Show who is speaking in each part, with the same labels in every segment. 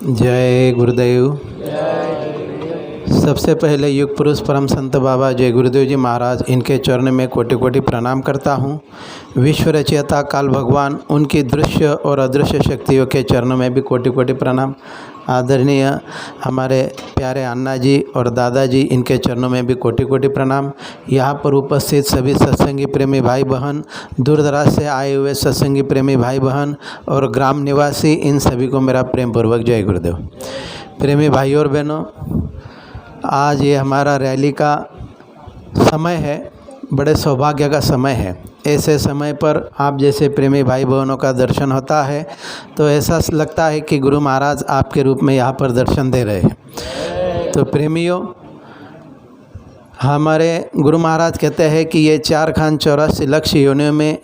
Speaker 1: जय गुरुदेव। सबसे पहले युग पुरुष परम संत बाबा जय गुरुदेव जी महाराज, इनके चरण में कोटि कोटि प्रणाम करता हूँ। विश्व रचयिता काल भगवान, उनकी दृश्य और अदृश्य शक्तियों के चरणों में भी कोटि कोटि प्रणाम। आदरणीय हमारे प्यारे अन्ना जी और दादाजी, इनके चरणों में भी कोटि कोटि प्रणाम। यहाँ पर उपस्थित सभी सत्संगी प्रेमी भाई बहन, दूर दराज से आए हुए सत्संगी प्रेमी भाई बहन और ग्राम निवासी, इन सभी को मेरा प्रेम पूर्वक जय गुरुदेव। प्रेमी भाइयों और बहनों, आज ये हमारा रैली का समय है, बड़े सौभाग्य का समय है। ऐसे समय पर आप जैसे प्रेमी भाई बहनों का दर्शन होता है तो ऐसा लगता है कि गुरु महाराज आपके रूप में यहाँ पर दर्शन दे रहे हैं। तो प्रेमियों, हमारे गुरु महाराज कहते हैं कि ये 4 खान 84 लक्ष योनियों में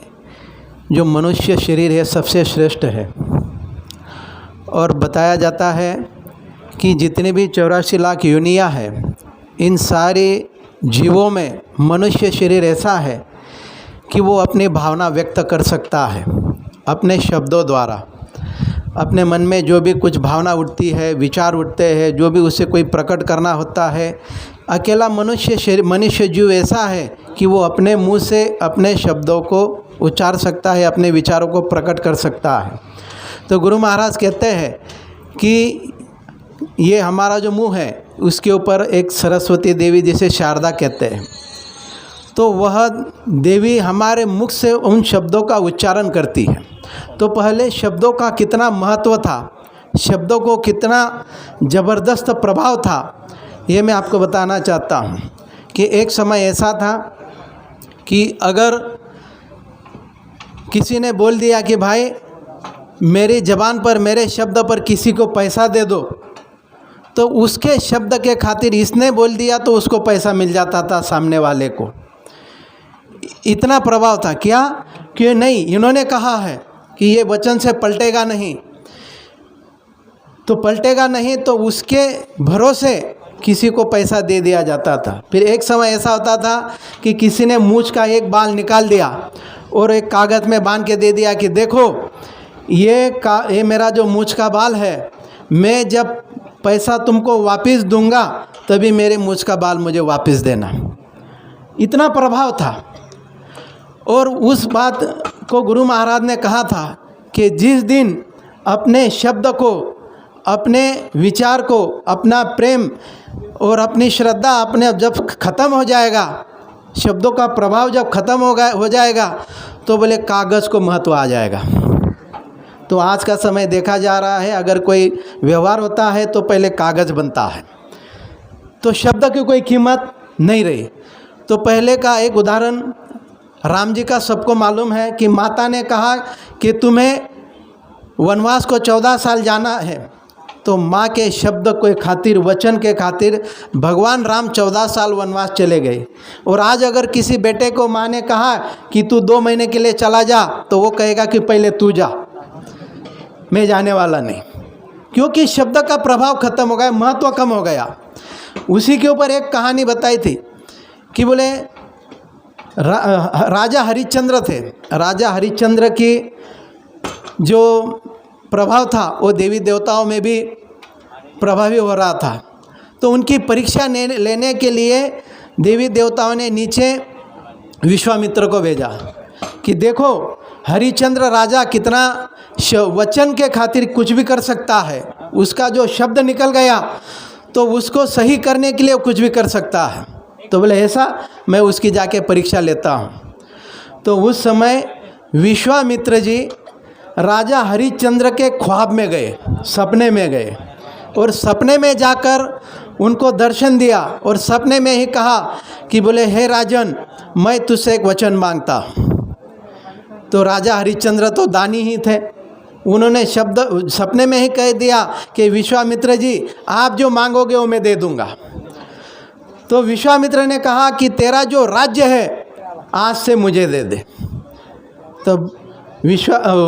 Speaker 1: जो मनुष्य शरीर है सबसे श्रेष्ठ है। और बताया जाता है कि जितनी भी 84 लाख योनियाँ हैं, इन सारे जीवों में मनुष्य शरीर ऐसा है कि वो अपनी भावना व्यक्त कर सकता है अपने शब्दों द्वारा। अपने मन में जो भी कुछ भावना उठती है, विचार उठते हैं, जो भी उसे कोई प्रकट करना होता है, अकेला मनुष्य जीव ऐसा है कि वो अपने मुंह से अपने शब्दों को उच्चार सकता है, अपने विचारों को प्रकट कर सकता है। तो गुरु महाराज कहते हैं कि ये हमारा जो मुंह है उसके ऊपर एक सरस्वती देवी, जिसे शारदा कहते हैं, तो वह देवी हमारे मुख से उन शब्दों का उच्चारण करती है। तो पहले शब्दों का कितना महत्व था, शब्दों को कितना ज़बरदस्त प्रभाव था, ये मैं आपको बताना चाहता हूँ। कि एक समय ऐसा था कि अगर किसी ने बोल दिया कि भाई मेरी ज़बान पर, मेरे शब्द पर किसी को पैसा दे दो, तो उसके शब्द के खातिर इसने बोल दिया तो उसको पैसा मिल जाता था सामने वाले को। इतना प्रभाव था। क्या कि नहीं, इन्होंने कहा है कि ये वचन से पलटेगा नहीं, तो पलटेगा नहीं, तो उसके भरोसे किसी को पैसा दे दिया जाता था। फिर एक समय ऐसा होता था कि किसी ने मूंछ का एक बाल निकाल दिया और एक कागज़ में बांध के दे दिया कि देखो ये मेरा जो मूंछ का बाल है, मैं जब पैसा तुमको वापस दूंगा तभी मेरे मूंछ का बाल मुझे वापस देना। इतना प्रभाव था। और उस बात को गुरु महाराज ने कहा था कि जिस दिन अपने शब्द को, अपने विचार को, अपना प्रेम और अपनी श्रद्धा अपने जब ख़त्म हो जाएगा, शब्दों का प्रभाव जब ख़त्म हो जाएगा, तो बोले कागज़ को महत्व आ जाएगा। तो आज का समय देखा जा रहा है, अगर कोई व्यवहार होता है तो पहले कागज़ बनता है, तो शब्द की कोई कीमत नहीं रही। तो पहले का एक उदाहरण राम जी का सबको मालूम है कि माता ने कहा कि तुम्हें वनवास को 14 साल जाना है, तो माँ के शब्द के खातिर, वचन के खातिर भगवान राम 14 साल वनवास चले गए। और आज अगर किसी बेटे को माँ ने कहा कि तू 2 महीने के लिए चला जा, तो वो कहेगा कि पहले तू जा, मैं जाने वाला नहीं, क्योंकि शब्द का प्रभाव खत्म हो गया, महत्व कम हो गया। उसी के ऊपर एक कहानी बताई थी कि बोले राजा हरिश्चंद्र थे। राजा हरिश्चंद्र की जो प्रभाव था वो देवी देवताओं में भी प्रभावी हो रहा था। तो उनकी परीक्षा लेने के लिए देवी देवताओं ने नीचे विश्वामित्र को भेजा कि देखो हरिश्चंद्र राजा कितना वचन के खातिर कुछ भी कर सकता है, उसका जो शब्द निकल गया तो उसको सही करने के लिए कुछ भी कर सकता है। तो बोले ऐसा, मैं उसकी जाके परीक्षा लेता हूँ। तो उस समय विश्वामित्र जी राजा हरिश्चंद्र के ख्वाब में गए, सपने में गए, और सपने में जाकर उनको दर्शन दिया और सपने में ही कहा कि बोले हे राजन, मैं तुझसे एक वचन मांगता हूँ। तो राजा हरिश्चंद्र तो दानी ही थे, उन्होंने शब्द सपने में ही कह दिया कि विश्वामित्र जी आप जो मांगोगे वो मैं दे दूंगा। तो विश्वामित्र ने कहा कि तेरा जो राज्य है आज से मुझे दे दे। तो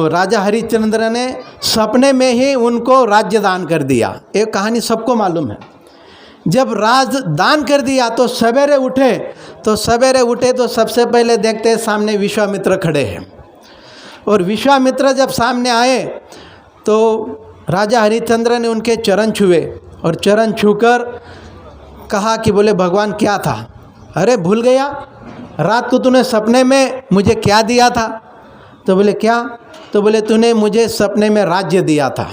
Speaker 1: राजा हरिश्चंद्र ने सपने में ही उनको राज्य दान कर दिया। एक कहानी सबको मालूम है। जब राज दान कर दिया तो सवेरे उठे तो सबसे पहले देखते सामने विश्वामित्र खड़े हैं। और विश्वामित्र जब सामने आए तो राजा हरिश्चंद्र ने उनके चरण छुए और चरण छूकर कहा कि बोले भगवान क्या था? अरे भूल गया, रात को तूने सपने में मुझे क्या दिया था? तो बोले क्या? तो बोले तूने मुझे सपने में राज्य दिया था।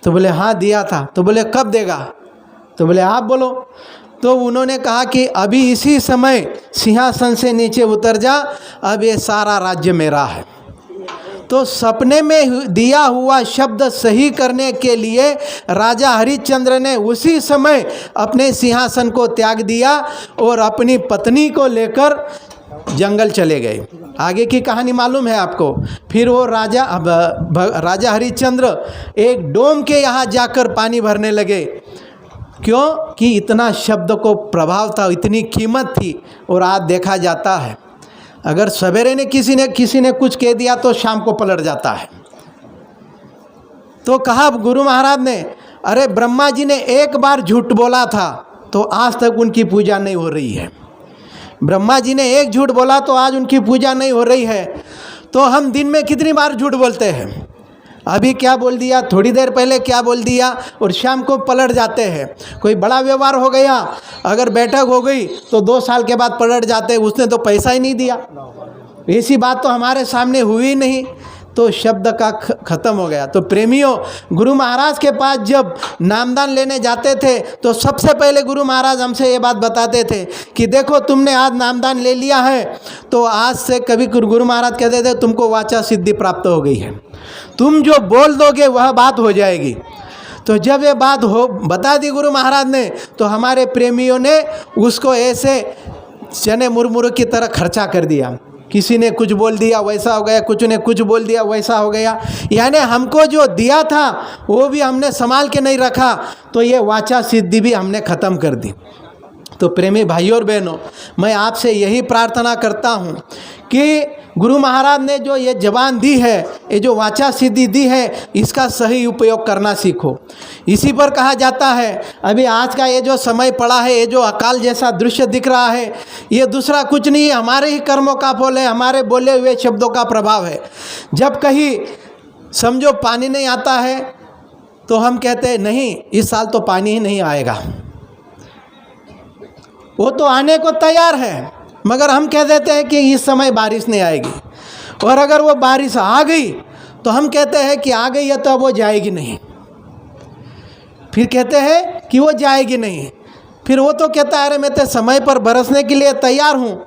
Speaker 1: तो बोले हाँ दिया था। तो बोले कब देगा? तो बोले आप बोलो। तो उन्होंने कहा कि अभी इसी समय सिंहासन से नीचे उतर जा, अब ये सारा राज्य मेरा है। तो सपने में दिया हुआ शब्द सही करने के लिए राजा हरिश्चंद्र ने उसी समय अपने सिंहासन को त्याग दिया और अपनी पत्नी को लेकर जंगल चले गए। आगे की कहानी मालूम है आपको। फिर वो राजा हरिश्चंद्र एक डोम के यहाँ जाकर पानी भरने लगे। क्यों? कि इतना शब्द को प्रभाव था, इतनी कीमत थी। और आज देखा जाता है अगर सवेरे ने किसी ने कुछ कह दिया तो शाम को पलट जाता है। तो कहा गुरु महाराज ने, अरे ब्रह्मा जी ने एक बार झूठ बोला था तो आज तक उनकी पूजा नहीं हो रही है। ब्रह्मा जी ने एक झूठ बोला तो आज उनकी पूजा नहीं हो रही है। तो हम दिन में कितनी बार झूठ बोलते हैं? अभी क्या बोल दिया, थोड़ी देर पहले क्या बोल दिया, और शाम को पलट जाते हैं। कोई बड़ा व्यवहार हो गया, अगर बैठक हो गई तो 2 साल के बाद पलट जाते हैं, उसने तो पैसा ही नहीं दिया, ऐसी बात तो हमारे सामने हुई नहीं। तो शब्द का ख़त्म हो गया। तो प्रेमियों, गुरु महाराज के पास जब नामदान लेने जाते थे तो सबसे पहले गुरु महाराज हमसे ये बात बताते थे कि देखो तुमने आज नामदान ले लिया है तो आज से कभी गुरु महाराज कहते थे तुमको वाचा सिद्धि प्राप्त हो गई है, तुम जो बोल दोगे वह बात हो जाएगी। तो जब ये बात बता दी गुरु महाराज ने तो हमारे प्रेमियों ने उसको ऐसे चने मुरमुरे की तरह खर्चा कर दिया। किसी ने कुछ बोल दिया वैसा हो गया, कुछ ने कुछ बोल दिया वैसा हो गया। यानी हमको जो दिया था वो भी हमने संभाल के नहीं रखा, तो ये वाचा सिद्धि भी हमने ख़त्म कर दी। तो प्रेमी भाइयों और बहनों, मैं आपसे यही प्रार्थना करता हूँ कि गुरु महाराज ने जो ये जबान दी है, ये जो वाचा सिद्धि दी है, इसका सही उपयोग करना सीखो। इसी पर कहा जाता है, अभी आज का ये जो समय पड़ा है, ये जो अकाल जैसा दृश्य दिख रहा है, ये दूसरा कुछ नहीं है, हमारे ही कर्मों का फल है, हमारे बोले हुए शब्दों का प्रभाव है। जब कहीं समझो पानी नहीं आता है तो हम कहते हैं नहीं इस साल तो पानी ही नहीं आएगा, वो तो आने को तैयार है, मगर हम कह देते हैं कि इस समय बारिश नहीं आएगी। और अगर वो बारिश आ गई तो हम कहते हैं कि आ गई है तो अब वो जाएगी नहीं, फिर कहते हैं कि वो जाएगी नहीं। फिर वो तो कहता है अरे मैं तो समय पर बरसने के लिए तैयार हूँ,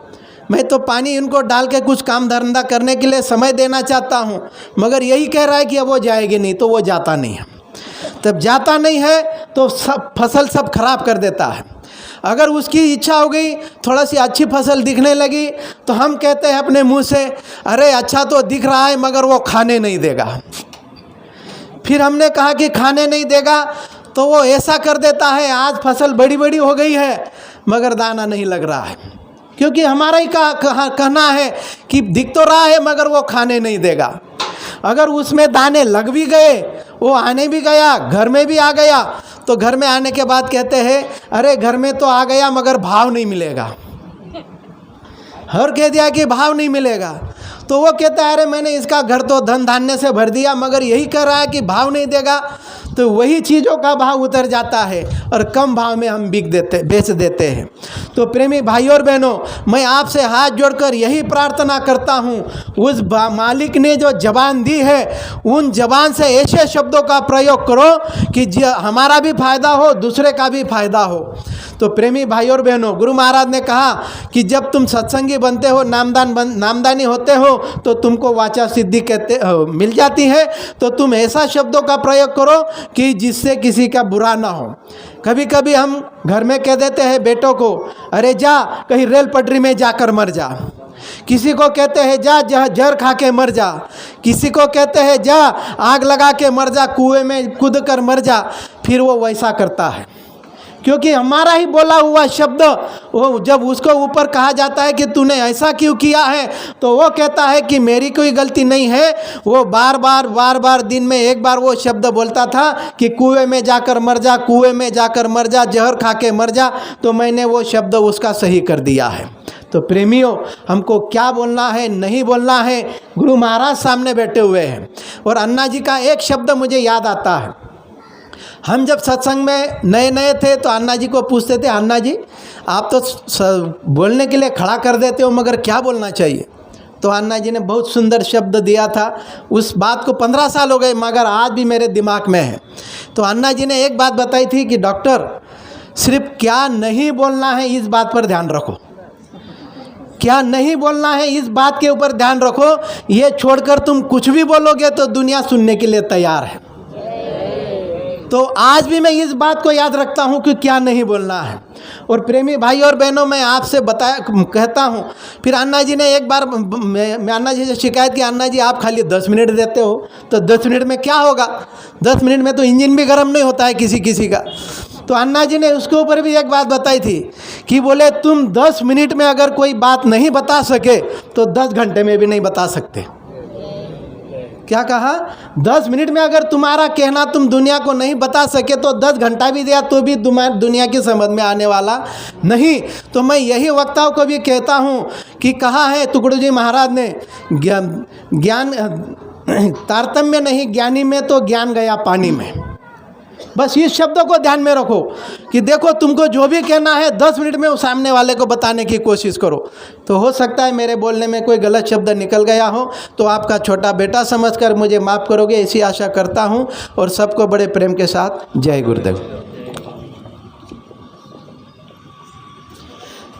Speaker 1: मैं तो पानी इनको डाल के कुछ काम धंधा करने के लिए समय देना चाहता हूँ, मगर यही कह रहा है कि अब वो जाएगी नहीं, तो वो जाता नहीं है। तब जाता नहीं है तो सब फसल सब खराब कर देता है। अगर उसकी इच्छा हो गई, थोड़ा सी अच्छी फसल दिखने लगी तो हम कहते हैं अपने मुंह से अरे अच्छा तो दिख रहा है मगर वो खाने नहीं देगा। फिर हमने कहा कि खाने नहीं देगा तो वो ऐसा कर देता है, आज फसल बड़ी बड़ी हो गई है मगर दाना नहीं लग रहा है, क्योंकि हमारा ही कहना है कि दिख तो रहा है मगर वो खाने नहीं देगा। अगर उसमें दाने लग भी गए, वो आने भी गया, घर में भी आ गया, तो घर में आने के बाद कहते हैं अरे घर में तो आ गया मगर भाव नहीं मिलेगा। हर कह दिया कि भाव नहीं मिलेगा, तो वो कहता है अरे मैंने इसका घर तो धन धान्य से भर दिया मगर यही कह रहा है कि भाव नहीं देगा। तो वही चीज़ों का भाव उतर जाता है और कम भाव में हम बेच देते हैं। तो प्रेमी भाइयों और बहनों, मैं आपसे हाथ जोड़कर यही प्रार्थना करता हूँ, उस मालिक ने जो जबान दी है उन जबान से ऐसे शब्दों का प्रयोग करो कि हमारा भी फायदा हो, दूसरे का भी फायदा हो। तो प्रेमी भाइयों और बहनों, गुरु महाराज ने कहा कि जब तुम सत्संगी बनते हो, नामदानी होते हो, तो तुमको वाचा सिद्धि मिल जाती है। तो तुम ऐसा शब्दों का प्रयोग करो कि जिससे किसी का बुरा ना हो। कभी कभी हम घर में कह देते हैं बेटों को अरे जा कहीं रेल पटरी में जाकर मर जा, किसी को कहते हैं जा जहर खा के मर जा, किसी को कहते हैं जा आग लगा के मर जा, कुएं में कूद कर मर जा। फिर वो वैसा करता है, क्योंकि हमारा ही बोला हुआ शब्द वो जब उसको ऊपर कहा जाता है कि तूने ऐसा क्यों किया है, तो वो कहता है कि मेरी कोई गलती नहीं है। वो बार बार दिन में एक बार वो शब्द बोलता था कि कुएं में जाकर मर जा, कुएं में जाकर मर जा, जहर खा के मर जा, तो मैंने वो शब्द उसका सही कर दिया है। तो प्रेमियों, हमको क्या बोलना है, नहीं बोलना है, गुरु महाराज सामने बैठे हुए हैं। और अन्ना जी का एक शब्द मुझे याद आता है। हम जब सत्संग में नए नए थे तो अन्ना जी को पूछते थे, अन्ना जी आप तो बोलने के लिए खड़ा कर देते हो, मगर क्या बोलना चाहिए? तो अन्ना जी ने बहुत सुंदर शब्द दिया था। उस बात को 15 साल हो गए, मगर आज भी मेरे दिमाग में है। तो अन्ना जी ने एक बात बताई थी कि डॉक्टर, सिर्फ क्या नहीं बोलना है इस बात पर ध्यान रखो, क्या नहीं बोलना है इस बात के ऊपर ध्यान रखो। ये छोड़कर तुम कुछ भी बोलोगे तो दुनिया सुनने के लिए तैयार है। तो आज भी मैं इस बात को याद रखता हूँ कि क्या नहीं बोलना है। और प्रेमी भाई और बहनों, मैं आपसे कहता हूँ, फिर अन्ना जी ने एक बार मैं अन्ना जी से शिकायत की, अन्ना जी आप खाली 10 मिनट देते हो, तो 10 मिनट में क्या होगा? 10 मिनट में तो इंजन भी गर्म नहीं होता है किसी किसी का। तो अन्ना जी ने उसके ऊपर भी एक बात बताई थी कि बोले तुम 10 मिनट में अगर कोई बात नहीं बता सके तो 10 घंटे में भी नहीं बता सकते। क्या कहा? 10 मिनट में अगर तुम्हारा कहना तुम दुनिया को नहीं बता सके तो 10 घंटा भी दिया तो भी दुनिया की समझ में आने वाला नहीं। तो मैं यही वक्ताओं को भी कहता हूँ कि कहा है टुकड़ू जी महाराज ने, ज्ञान तारतम्य नहीं ज्ञानी में तो ज्ञान गया पानी में। बस इस शब्दों को ध्यान में रखो कि देखो तुमको जो भी कहना है 10 मिनट में उस सामने वाले को बताने की कोशिश करो। तो हो सकता है मेरे बोलने में कोई गलत शब्द निकल गया हो तो आपका छोटा बेटा समझकर मुझे माफ़ करोगे, ऐसी आशा करता हूँ। और सबको बड़े प्रेम के साथ जय गुरुदेव।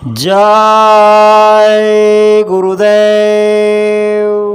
Speaker 2: जय गुरुदेव।